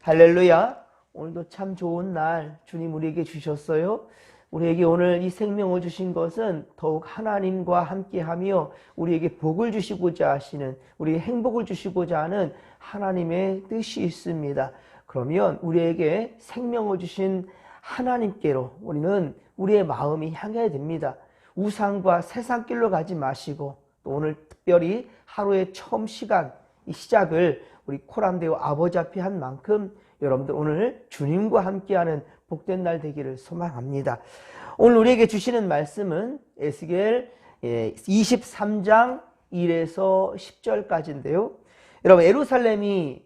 할렐루야. 오늘도 참 좋은 날 주님 우리에게 주셨어요. 우리에게 오늘 이 생명을 주신 것은 더욱 하나님과 함께하며 우리에게 복을 주시고자 하시는, 우리에게 행복을 주시고자 하는 하나님의 뜻이 있습니다. 그러면 우리에게 생명을 주신 하나님께로 우리는 우리의 마음이 향해야 됩니다. 우상과 세상길로 가지 마시고, 또 오늘 특별히 하루의 처음 시간, 이 시작을 우리 코람데오 아버지 앞에 한 만큼 여러분들 오늘 주님과 함께하는 복된 날 되기를 소망합니다. 오늘 우리에게 주시는 말씀은 에스겔 23장 1에서 10절까지인데요. 여러분, 예루살렘이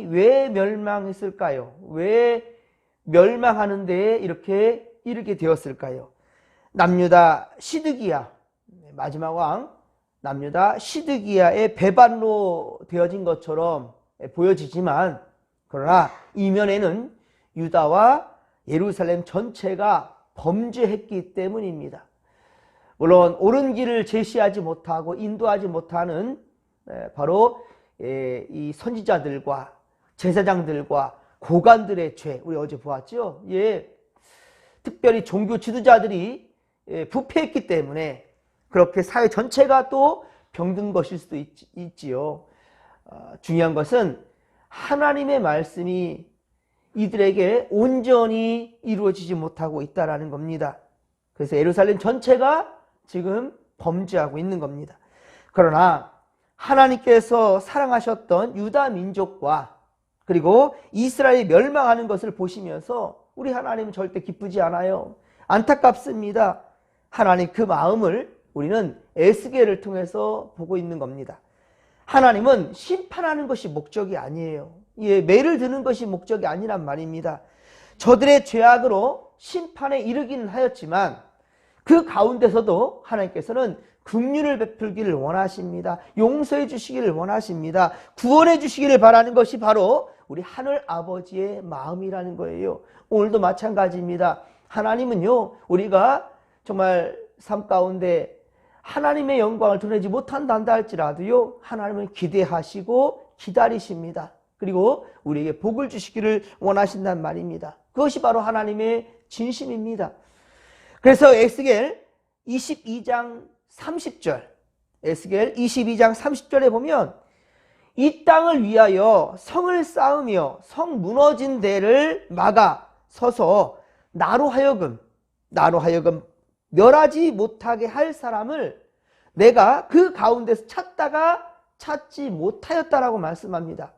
왜 멸망했을까요? 왜 멸망하는 데에 이렇게 이르게 되었을까요? 남유다 시드기야, 마지막 왕 남유다 시드기야의 배반로 되어진 것처럼 보여지지만, 그러나 이면에는 유다와 예루살렘 전체가 범죄했기 때문입니다. 물론 옳은 길을 제시하지 못하고 인도하지 못하는 바로 이 선지자들과 제사장들과 고관들의 죄, 우리 어제 보았죠? 특별히 종교 지도자들이 부패했기 때문에 그렇게 사회 전체가 또 병든 것일 수도 있지요. 중요한 것은 하나님의 말씀이 이들에게 온전히 이루어지지 못하고 있다는 겁니다. 그래서 예루살렘 전체가 지금 범죄하고 있는 겁니다. 그러나 하나님께서 사랑하셨던 유다 민족과 그리고 이스라엘이 멸망하는 것을 보시면서 우리 하나님은 절대 기쁘지 않아요. 안타깝습니다. 하나님 그 마음을 우리는 에스겔을 통해서 보고 있는 겁니다. 하나님은 심판하는 것이 목적이 아니에요. 매를 드는 것이 목적이 아니란 말입니다. 저들의 죄악으로 심판에 이르기는 하였지만 그 가운데서도 하나님께서는 긍휼을 베풀기를 원하십니다. 용서해 주시기를 원하십니다. 구원해 주시기를 바라는 것이 바로 우리 하늘 아버지의 마음이라는 거예요. 오늘도 마찬가지입니다. 하나님은요, 우리가 정말 삶 가운데 하나님의 영광을 드러내지 못한다 할지라도요, 하나님은 기대하시고 기다리십니다. 그리고 우리에게 복을 주시기를 원하신단 말입니다. 그것이 바로 하나님의 진심입니다. 그래서 에스겔 22장 30절, 에스겔 22장 30절에 보면 이 땅을 위하여 성을 쌓으며 성 무너진 데를 막아 서서 나로 하여금 멸하지 못하게 할 사람을 내가 그 가운데서 찾다가 찾지 못하였다라고 말씀합니다.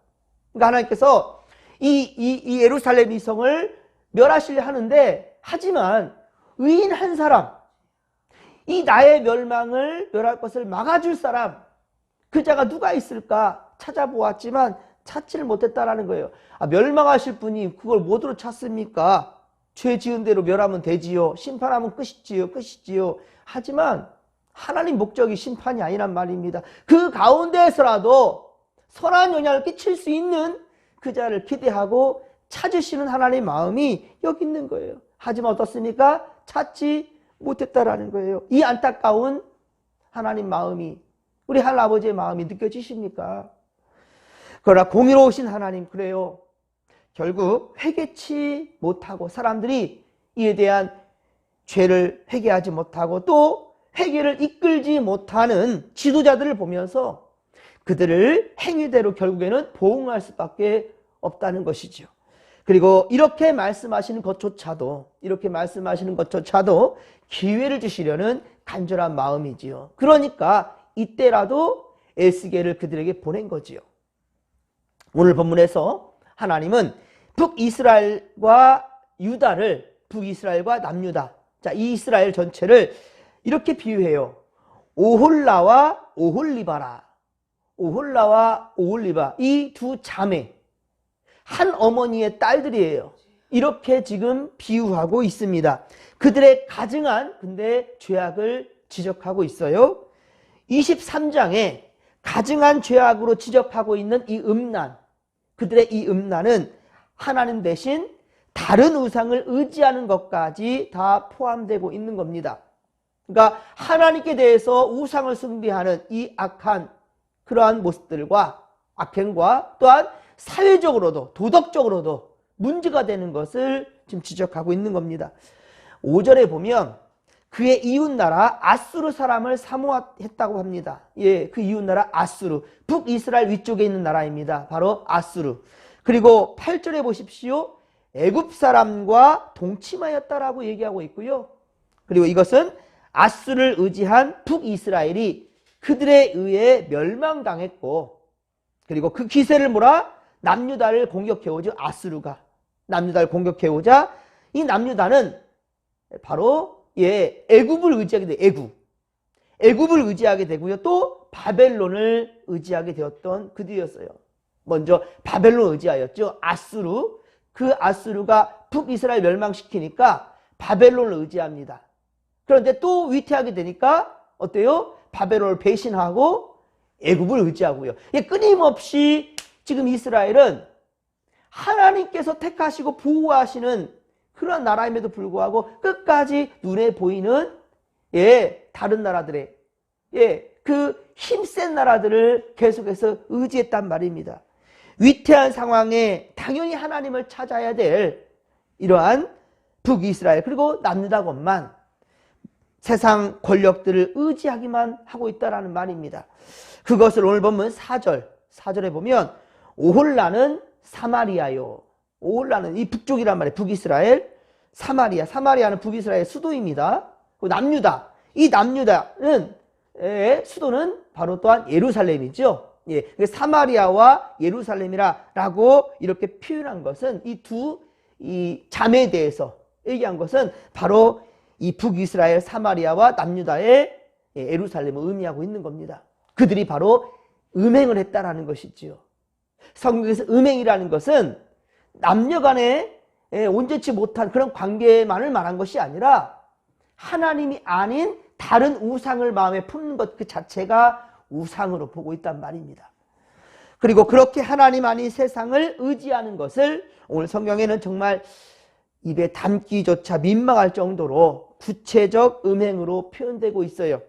그러니까 하나님께서 이 예루살렘 이 성을 멸하시려 하는데, 하지만 의인 한 사람, 이 나의 멸망을 멸할 것을 막아줄 사람, 그 자가 누가 있을까 찾아보았지만 찾지를 못했다라는 거예요. 멸망하실 분이 그걸 뭐로 찾습니까? 죄 지은 대로 멸하면 되지요. 심판하면 끝이지요. 하지만 하나님 목적이 심판이 아니란 말입니다. 그 가운데에서라도 선한 영향을 끼칠 수 있는 그 자를 기대하고 찾으시는 하나님의 마음이 여기 있는 거예요. 하지만 어떻습니까? 찾지 못했다라는 거예요. 이 안타까운 하나님 마음이, 우리 하나아버지의 마음이 느껴지십니까? 그러나 공의로우신 하나님, 그래요. 결국 회개치 못하고 사람들이 이에 대한 죄를 회개하지 못하고 또 회개를 이끌지 못하는 지도자들을 보면서 그들을 행위대로 결국에는 보응할 수밖에 없다는 것이죠. 그리고 이렇게 말씀하시는 것조차도 기회를 주시려는 간절한 마음이지요. 그러니까 이때라도 에스겔을 그들에게 보낸 거지요. 오늘 본문에서 하나님은 북이스라엘과 유다를, 북이스라엘과 남유다, 이 이스라엘 전체를 이렇게 비유해요. 오홀라와 오홀리바, 이 두 자매, 한 어머니의 딸들이에요. 이렇게 지금 비유하고 있습니다. 그들의 가증한 근데 죄악을 지적하고 있어요. 23장에 가증한 죄악으로 지적하고 있는 이 음란, 그들의 이 음란은 하나님 대신 다른 우상을 의지하는 것까지 다 포함되고 있는 겁니다. 그러니까 하나님께 대해서 우상을 숭배하는 이 악한 그러한 모습들과 악행과 또한 사회적으로도 도덕적으로도 문제가 되는 것을 지금 지적하고 있는 겁니다. 5절에 보면 그의 이웃나라 아수르 사람을 사모했다고 합니다. 예, 그 이웃나라 아수르, 북이스라엘 위쪽에 있는 나라입니다. 바로 아수르. 그리고 8절에 보십시오. 애굽 사람과 동침하였다라고 얘기하고 있고요. 그리고 이것은 아수르를 의지한 북이스라엘이 그들에 의해 멸망당했고, 그리고 그 기세를 몰아 남유다를 공격해오죠. 아수르가 남유다를 공격해오자 이 남유다는 바로 애굽을 의지하게 돼. 애굽을 의지하게 되고요. 또 바벨론을 의지하게 되었던 그들이었어요. 먼저 바벨론 의지하였죠. 아수르. 그 아수르가 북이스라엘 멸망시키니까 바벨론을 의지합니다. 그런데 또 위태하게 되니까 어때요? 바벨론을 배신하고 애굽을 의지하고요. 끊임없이 지금 이스라엘은 하나님께서 택하시고 보호하시는 그런 나라임에도 불구하고 끝까지 눈에 보이는 다른 나라들의 그 힘센 나라들을 계속해서 의지했단 말입니다. 위태한 상황에 당연히 하나님을 찾아야 될 이러한 북이스라엘 그리고 남유다것만 세상 권력들을 의지하기만 하고 있다라는 말입니다. 그것을 오늘 보면 4절에 보면 오홀라는 사마리아요. 오홀라는 이 북쪽이란 말이에요. 북이스라엘, 사마리아는 북이스라엘의 수도입니다. 남유다, 이 남유다는 수도는 바로 또한 예루살렘이죠. 사마리아와 예루살렘이라고 이렇게 표현한 것은 이 자매에 대해서 얘기한 것은 바로 이 북이스라엘 사마리아와 남유다의 예루살렘을 의미하고 있는 겁니다. 그들이 바로 음행을 했다라는 것이지요. 성경에서 음행이라는 것은 남녀 간에 온전치 못한 그런 관계만을 말한 것이 아니라 하나님이 아닌 다른 우상을 마음에 품는 것 그 자체가 우상으로 보고 있단 말입니다. 그리고 그렇게 하나님 아닌 세상을 의지하는 것을 오늘 성경에는 정말 입에 담기조차 민망할 정도로 구체적 음행으로 표현되고 있어요.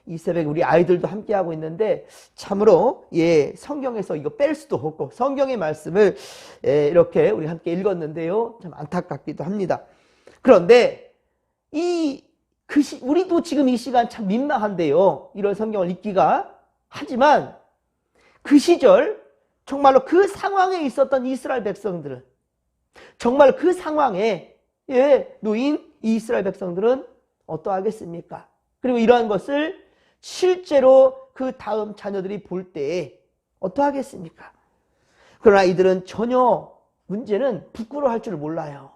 이 새벽에 우리 아이들도 함께하고 있는데 참으로 성경에서 이거 뺄 수도 없고 성경의 말씀을 이렇게 우리 함께 읽었는데요. 참 안타깝기도 합니다. 그런데 우리도 지금 이 시간 참 민망한데요. 이런 성경을 읽기가. 하지만 그 시절 정말로 그 상황에 있었던 이스라엘 백성들은 정말 그 상황에 놓인 이 이스라엘 백성들은 어떠하겠습니까? 그리고 이러한 것을 실제로 그 다음 자녀들이 볼 때에 어떠하겠습니까? 그러나 이들은 전혀 문제는 부끄러워할 줄 몰라요.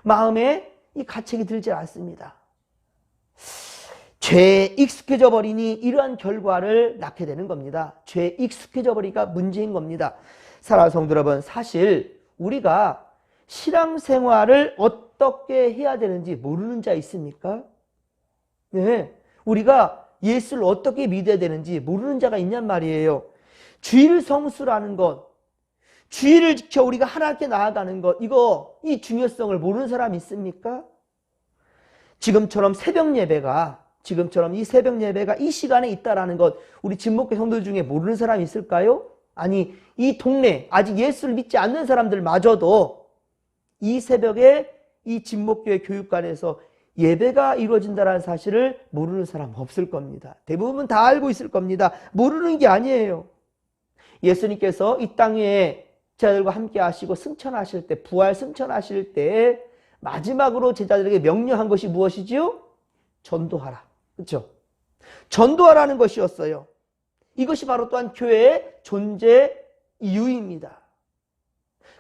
마음에 이 가책이 들지 않습니다. 죄에 익숙해져 버리니 이러한 결과를 낳게 되는 겁니다. 죄에 익숙해져 버리니까 문제인 겁니다. 사랑하는 성도 여러분, 사실 우리가 신앙생활을 어떻게 해야 되는지 모르는 자 있습니까? 우리가 예수를 어떻게 믿어야 되는지 모르는 자가 있냔 말이에요. 주일 성수라는 것, 주일을 지켜 우리가 하나님께 나아가는 것, 이 중요성을 모르는 사람 있습니까? 지금처럼 이 새벽 예배가 이 시간에 있다라는 것, 우리 진목교 성도들 중에 모르는 사람이 있을까요? 아니, 이 동네, 아직 예수를 믿지 않는 사람들마저도 이 새벽에 이 진목교회 교육관에서 예배가 이루어진다는 사실을 모르는 사람 없을 겁니다. 대부분 다 알고 있을 겁니다. 모르는 게 아니에요. 예수님께서 이 땅에 제자들과 함께 하시고 승천하실 때, 부활 승천하실 때 마지막으로 제자들에게 명령한 것이 무엇이지요? 전도하라. 그렇죠? 전도하라는 것이었어요. 이것이 바로 또한 교회의 존재 이유입니다.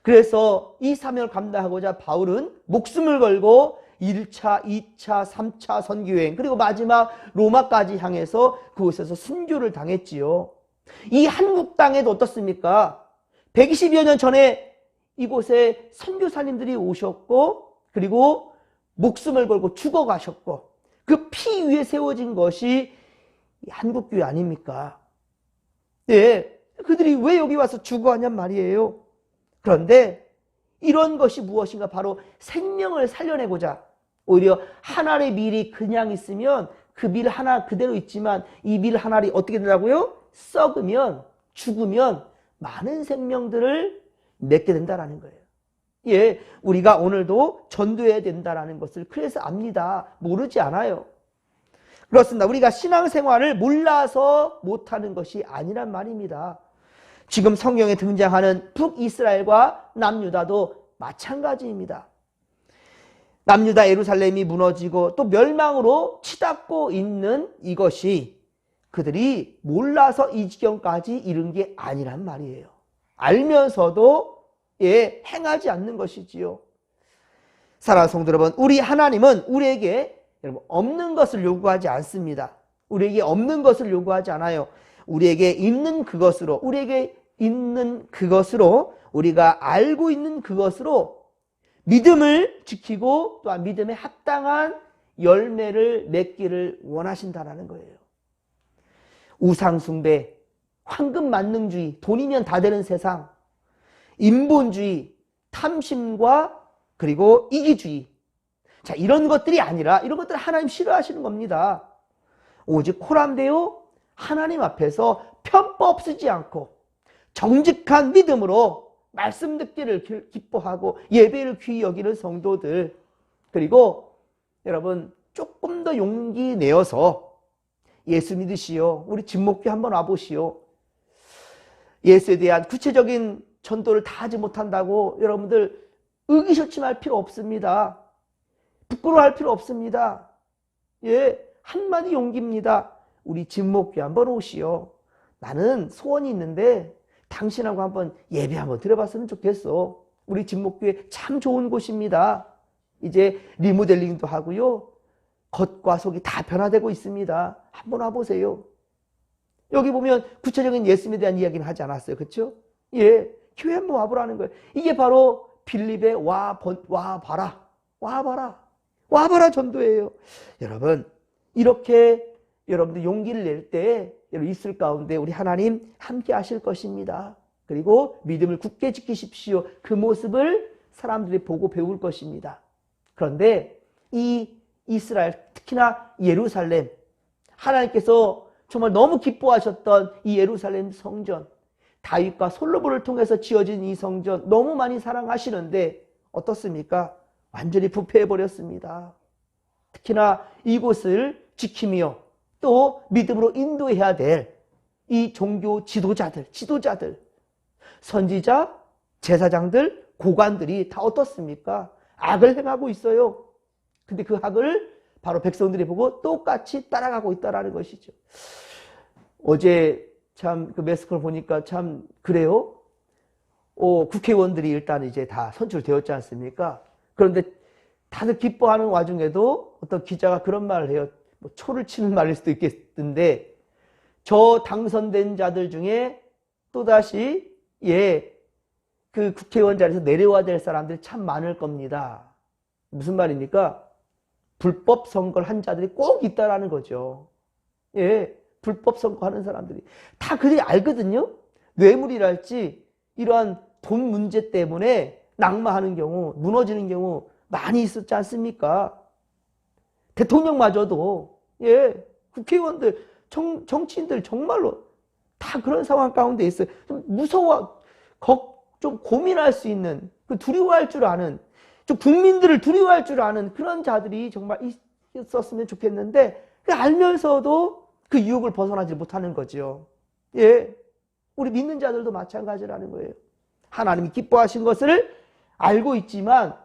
그래서 이 사명을 감당하고자 바울은 목숨을 걸고 1차, 2차, 3차 선교여행 그리고 마지막 로마까지 향해서 그곳에서 순교를 당했지요. 이 한국 땅에도 어떻습니까? 120여 년 전에 이곳에 선교사님들이 오셨고 그리고 목숨을 걸고 죽어가셨고 그 피 위에 세워진 것이 한국교회 아닙니까? 그들이 왜 여기 와서 죽어하냔 말이에요. 그런데 이런 것이 무엇인가? 바로 생명을 살려내고자 오히려 한 알의 밀이 그냥 있으면 그 밀 하나 그대로 있지만 이 밀 한 알이 어떻게 된다고요? 썩으면 죽으면 많은 생명들을 맺게 된다라는 거예요. 예, 우리가 오늘도 전도해야 된다라는 것을 그래서 압니다. 모르지 않아요. 그렇습니다. 우리가 신앙생활을 몰라서 못하는 것이 아니란 말입니다. 지금 성경에 등장하는 북이스라엘과 남유다도 마찬가지입니다. 남유다 예루살렘이 무너지고 또 멸망으로 치닫고 있는 이것이 그들이 몰라서 이 지경까지 이른 게 아니란 말이에요. 알면서도 행하지 않는 것이지요. 사랑하는 성도 여러분, 우리 하나님은 우리에게 여러분 없는 것을 요구하지 않습니다. 우리에게 없는 것을 요구하지 않아요. 우리에게 있는 그것으로, 우리가 알고 있는 그것으로 믿음을 지키고 또한 믿음에 합당한 열매를 맺기를 원하신다는 거예요. 우상숭배, 황금만능주의, 돈이면 다 되는 세상, 인본주의, 탐심과 그리고 이기주의. 자, 이런 것들이 아니라 이런 것들 하나님 싫어하시는 겁니다. 오직 코람데오 하나님 앞에서 편법 쓰지 않고 정직한 믿음으로 말씀 듣기를 기뻐하고 예배를 귀히 여기는 성도들, 그리고 여러분 조금 더 용기 내어서 예수 믿으시오. 우리 집목교 한번 와보시오. 예수에 대한 구체적인 전도를 다 하지 못한다고 여러분들 의기소침할 필요 없습니다. 부끄러워할 필요 없습니다. 한마디 용기입니다. 우리 집목교 한번 오시오. 나는 소원이 있는데 당신하고 한번 예배 한번 드려봤으면 좋겠어. 우리 집목교회 참 좋은 곳입니다. 이제 리모델링도 하고요. 겉과 속이 다 변화되고 있습니다. 한번 와보세요. 여기 보면 구체적인 예수님에 대한 이야기는 하지 않았어요. 그렇죠? 교회 한번 와보라는 거예요. 이게 바로 빌립의 와봐라 전도예요. 여러분, 이렇게 여러분들 용기를 낼 때 있을 가운데 우리 하나님 함께 하실 것입니다. 그리고 믿음을 굳게 지키십시오. 그 모습을 사람들이 보고 배울 것입니다. 그런데 이 이스라엘, 특히나 예루살렘, 하나님께서 정말 너무 기뻐하셨던 이 예루살렘 성전, 다윗과 솔로몬을 통해서 지어진 이 성전 너무 많이 사랑하시는데 어떻습니까? 완전히 부패해버렸습니다. 특히나 이곳을 지키며 또 믿음으로 인도해야 될 이 종교 지도자들, 선지자, 제사장들, 고관들이 다 어떻습니까? 악을 행하고 있어요. 근데 그 악을 바로 백성들이 보고 똑같이 따라가고 있다는 것이죠. 어제 참 그 매스컴을 보니까 참 그래요. 국회의원들이 일단 이제 다 선출되었지 않습니까? 그런데 다들 기뻐하는 와중에도 어떤 기자가 그런 말을 해요. 뭐 초를 치는 말일 수도 있겠는데, 저 당선된 자들 중에 또다시 그 국회의원 자리에서 내려와야 될 사람들이 참 많을 겁니다. 무슨 말입니까? 불법 선거를 한 자들이 꼭 있다라는 거죠. 불법 선거하는 사람들이 다 그들이 알거든요. 뇌물이랄지 이러한 돈 문제 때문에 낙마하는 경우, 무너지는 경우 많이 있었지 않습니까? 대통령마저도, 국회의원들, 정치인들 정말로 다 그런 상황 가운데 있어요. 좀 무서워, 좀 고민할 수 있는, 두려워할 줄 아는, 좀 국민들을 두려워할 줄 아는 그런 자들이 정말 있었으면 좋겠는데, 알면서도 그 유혹을 벗어나지 못하는 거죠. 우리 믿는 자들도 마찬가지라는 거예요. 하나님이 기뻐하신 것을 알고 있지만,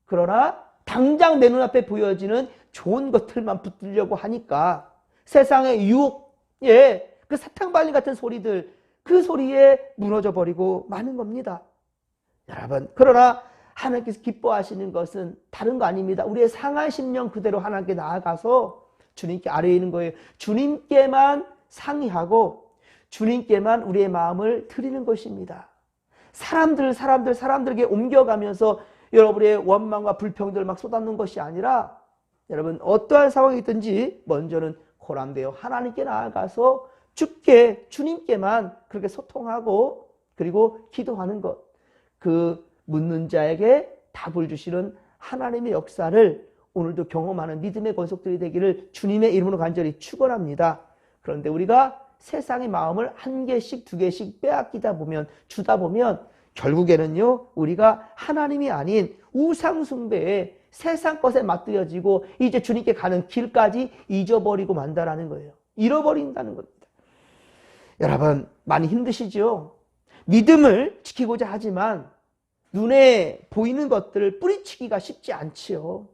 그러나 당장 내 눈앞에 보여지는 좋은 것들만 붙들려고 하니까 세상의 유혹, 그 사탕발림 같은 소리들, 그 소리에 무너져 버리고 마는 겁니다. 여러분, 그러나 하나님께서 기뻐하시는 것은 다른 거 아닙니다. 우리의 상한 심령 그대로 하나님께 나아가서 주님께 아뢰어 있는 거예요. 주님께만 상의하고 주님께만 우리의 마음을 드리는 것입니다. 사람들에게 옮겨가면서 여러분의 원망과 불평들을 막 쏟아놓는 것이 아니라, 여러분 어떠한 상황이 있든지 먼저는 고람되어 하나님께 나아가서 주님께만 그렇게 소통하고 그리고 기도하는 것, 그 묻는 자에게 답을 주시는 하나님의 역사를 오늘도 경험하는 믿음의 권속들이 되기를 주님의 이름으로 간절히 축원합니다. 그런데 우리가 세상의 마음을 한 개씩 두 개씩 빼앗기다 보면, 주다 보면 결국에는요, 우리가 하나님이 아닌 우상 숭배에 세상 것에 맞들여지고 이제 주님께 가는 길까지 잊어버리고 만다라는 거예요. 잃어버린다는 겁니다. 여러분, 많이 힘드시죠? 믿음을 지키고자 하지만 눈에 보이는 것들을 뿌리치기가 쉽지 않지요.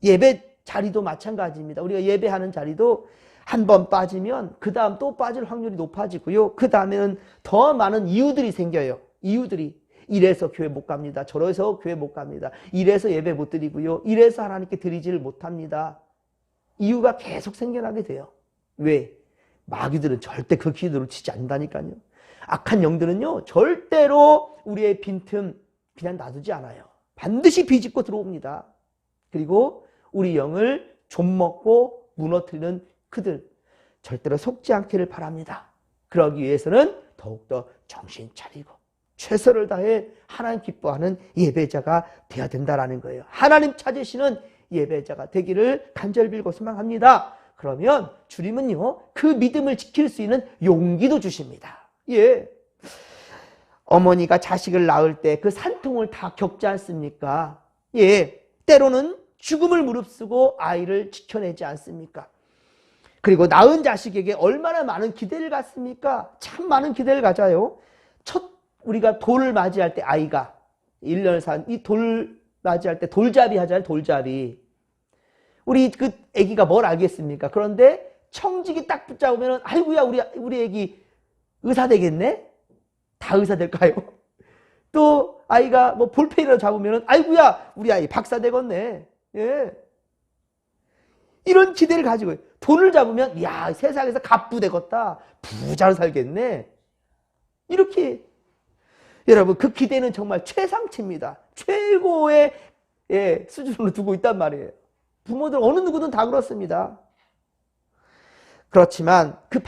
예배 자리도 마찬가지입니다. 우리가 예배하는 자리도 한 번 빠지면 그 다음 또 빠질 확률이 높아지고요. 그 다음에는 더 많은 이유들이 생겨요. 이유들이. 이래서 교회 못 갑니다. 저래서 교회 못 갑니다. 이래서 예배 못 드리고요. 이래서 하나님께 드리지를 못합니다. 이유가 계속 생겨나게 돼요. 왜? 마귀들은 절대 그 기도를 치지 않는다니까요. 악한 영들은요, 절대로 우리의 빈틈 그냥 놔두지 않아요. 반드시 비집고 들어옵니다. 그리고 우리 영을 좀먹고 무너뜨리는 그들 절대로 속지 않기를 바랍니다. 그러기 위해서는 더욱더 정신 차리고 최선을 다해 하나님 기뻐하는 예배자가 되어야 된다는 거예요. 하나님 찾으시는 예배자가 되기를 간절히 빌고 소망합니다. 그러면 주님은요, 그 믿음을 지킬 수 있는 용기도 주십니다. 어머니가 자식을 낳을 때 그 산통을 다 겪지 않습니까? 때로는 죽음을 무릅쓰고 아이를 지켜내지 않습니까? 그리고 낳은 자식에게 얼마나 많은 기대를 갖습니까? 참 많은 기대를 가져요. 우리가 돌을 맞이할 때 아이가 1년 산 이 돌 맞이할 때 돌잡이 하잖아요. 돌잡이. 우리 그 아기가 뭘 알겠습니까? 그런데 청지기 딱 붙잡으면 아이고야 우리 아기 의사 되겠네? 다 의사 될까요? 또 아이가 뭐 볼펜이라도 잡으면 아이고야 우리 아이 박사 되겠네. 이런 기대를 가지고 돈을 잡으면 야 세상에서 갑부 되겠다. 부자로 살겠네. 이렇게 여러분 그 기대는 정말 최상치입니다. 최고의 수준으로 두고 있단 말이에요. 부모들 어느 누구든 다 그렇습니다. 그렇지만 그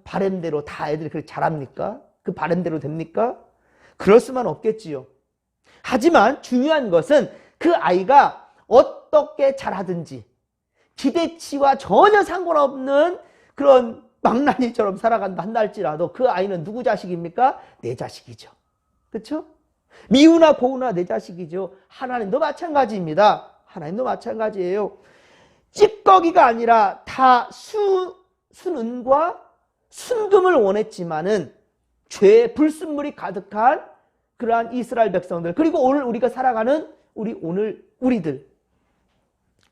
바람대로 다 애들이 그렇게 자랍니까? 그 바람대로 됩니까? 그럴 수만 없겠지요. 하지만 중요한 것은 그 아이가 어떻게 자라든지 기대치와 전혀 상관없는 그런 망나니처럼 살아간다 한다 할지라도 그 아이는 누구 자식입니까? 내 자식이죠. 그렇죠? 미우나 고우나 내 자식이죠. 하나님도 마찬가지입니다. 하나님도 마찬가지예요. 찌꺼기가 아니라 다 순은과 순금을 원했지만은 죄의 불순물이 가득한 그러한 이스라엘 백성들, 그리고 오늘 우리가 살아가는 우리들,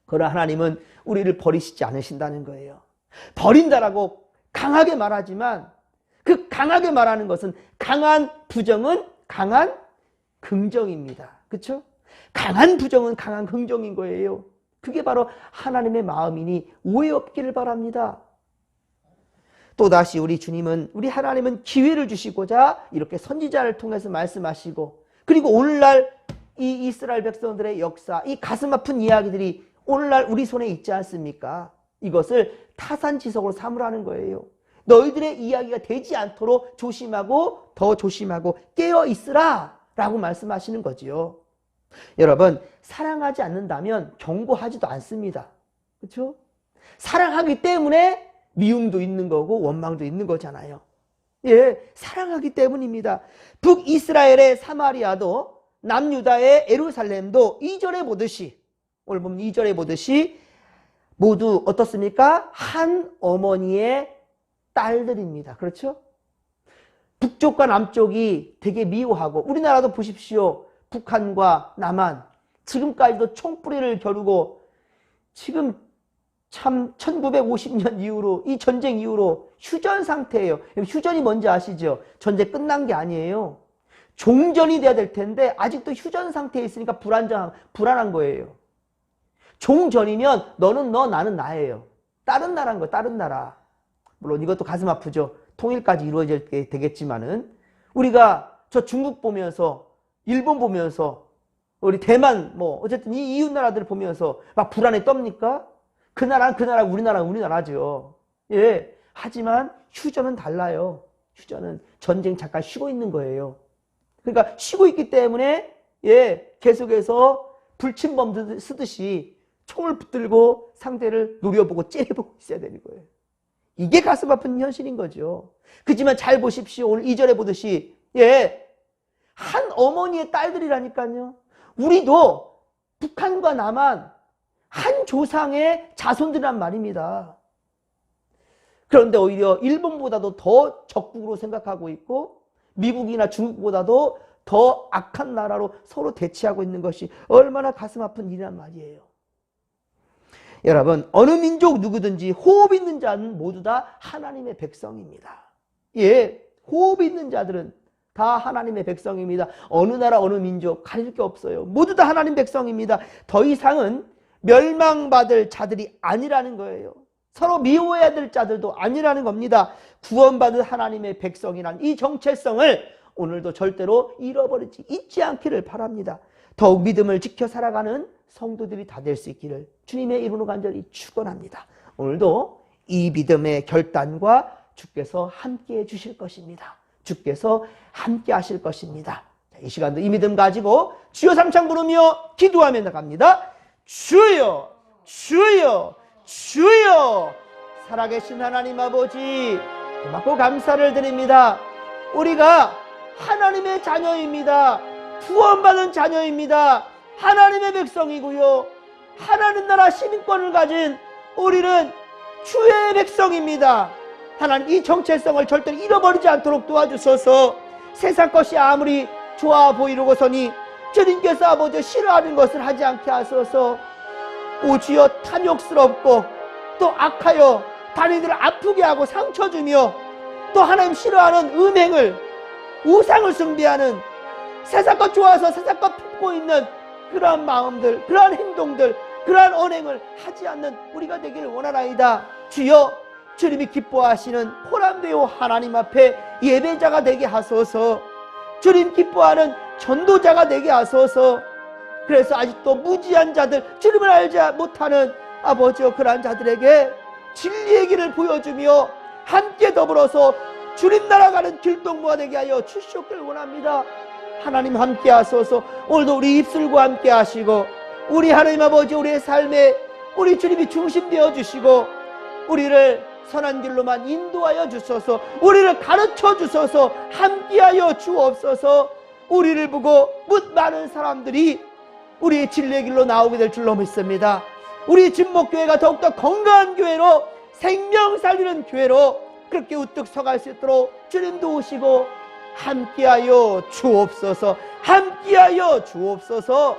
그러나 하나님은 우리를 버리시지 않으신다는 거예요. 버린다라고 강하게 말하지만 그 강하게 말하는 것은 강한 부정은 강한 긍정입니다. 그렇죠? 강한 부정은 강한 긍정인 거예요. 그게 바로 하나님의 마음이니 오해 없기를 바랍니다. 또다시 우리 하나님은 기회를 주시고자 이렇게 선지자를 통해서 말씀하시고, 그리고 오늘날 이 이스라엘 백성들의 역사, 이 가슴 아픈 이야기들이 오늘날 우리 손에 있지 않습니까? 이것을 타산지석으로 삼으라는 거예요. 너희들의 이야기가 되지 않도록 조심하고 더 조심하고 깨어 있으라 라고 말씀하시는 거지요. 여러분, 사랑하지 않는다면 경고하지도 않습니다. 그렇죠? 사랑하기 때문에 미움도 있는 거고 원망도 있는 거잖아요. 사랑하기 때문입니다. 북이스라엘의 사마리아도 남유다의 예루살렘도 2절에 보듯이, 오늘 보면 2절에 보듯이 모두 어떻습니까? 한 어머니의 딸들입니다. 그렇죠? 북쪽과 남쪽이 되게 미워하고, 우리나라도 보십시오. 북한과 남한 지금까지도 총뿌리를 겨루고 지금 참 1950년 이후로, 이 전쟁 이후로 휴전 상태예요. 휴전이 뭔지 아시죠? 전쟁 끝난 게 아니에요. 종전이 돼야 될 텐데 아직도 휴전 상태에 있으니까 불안한 거예요. 종전이면 너는 너, 나는 나예요. 다른 나라인 거예요. 다른 나라. 물론 이것도 가슴 아프죠. 통일까지 이루어질 게 되겠지만은, 우리가 저 중국 보면서, 일본 보면서, 우리 대만 어쨌든 이 이웃 나라들을 보면서 막 불안에 떱니까? 그 나라는 그 나라, 우리나라는 우리나라죠. 하지만 휴전은 달라요. 휴전은 전쟁 잠깐 쉬고 있는 거예요. 그러니까 쉬고 있기 때문에 계속해서 불침범 쓰듯이 총을 붙들고 상대를 노려보고 째려보고 있어야 되는 거예요. 이게 가슴 아픈 현실인 거죠. 그렇지만 잘 보십시오. 오늘 2절에 보듯이 한 어머니의 딸들이라니까요. 우리도 북한과 남한 한 조상의 자손들이란 말입니다. 그런데 오히려 일본보다도 더 적국으로 생각하고 있고 미국이나 중국보다도 더 악한 나라로 서로 대치하고 있는 것이 얼마나 가슴 아픈 일이란 말이에요. 여러분, 어느 민족 누구든지 호흡 있는 자는 모두 다 하나님의 백성입니다. 호흡 있는 자들은 다 하나님의 백성입니다. 어느 나라 어느 민족 가릴 게 없어요. 모두 다 하나님 백성입니다. 더 이상은 멸망받을 자들이 아니라는 거예요. 서로 미워해야 될 자들도 아니라는 겁니다. 구원받은 하나님의 백성이란 이 정체성을 오늘도 절대로 잃어버리지 잊지 않기를 바랍니다. 더욱 믿음을 지켜 살아가는 성도들이 다 될 수 있기를 주님의 이름으로 간절히 축원합니다. 오늘도 이 믿음의 결단과 주께서 함께해 주실 것입니다. 주께서 함께 하실 것입니다. 이 시간도 이 믿음 가지고 주여 삼창 부르며 기도하며 나갑니다. 주여, 주여, 주여. 살아계신 하나님 아버지, 고맙고 감사를 드립니다. 우리가 하나님의 자녀입니다. 구원받은 자녀입니다. 하나님의 백성이고요. 하나님 나라 시민권을 가진 우리는 주의 백성입니다. 하나님, 이 정체성을 절대 잃어버리지 않도록 도와주소서. 세상 것이 아무리 좋아 보이려고서니 주님께서 아버지 싫어하는 것을 하지 않게 하소서. 오주여, 탐욕스럽고 또 악하여 다리들을 아프게 하고 상처 주며 또 하나님 싫어하는 음행을, 우상을 숭배하는, 세상 것 좋아서 세상 것 품고 있는 그러한 마음들, 그러한 행동들, 그러한 언행을 하지 않는 우리가 되기를 원하나이다. 주여, 주님이 기뻐하시는 호람되어 하나님 앞에 예배자가 되게 하소서. 주님 기뻐하는 전도자가 되게 하소서. 그래서 아직도 무지한 자들, 주님을 알지 못하는 아버지여, 그러한 자들에게 진리의 길을 보여주며 함께 더불어서 주님 나라 가는 길동무가 되게 하여 주시옵기를 원합니다. 하나님 함께 하소서. 오늘도 우리 입술과 함께 하시고 우리 하나님 아버지, 우리의 삶에 우리 주님이 중심되어 주시고 우리를 선한 길로만 인도하여 주소서. 우리를 가르쳐 주소서. 함께하여 주옵소서. 우리를 보고 묻 많은 사람들이 우리의 진리의 길로 나오게 될 줄로 믿습니다. 우리 진목교회가 더욱더 건강한 교회로, 생명 살리는 교회로 그렇게 우뚝 서갈 수 있도록 주님도 오시고 함께하여 주옵소서. 함께하여 주옵소서.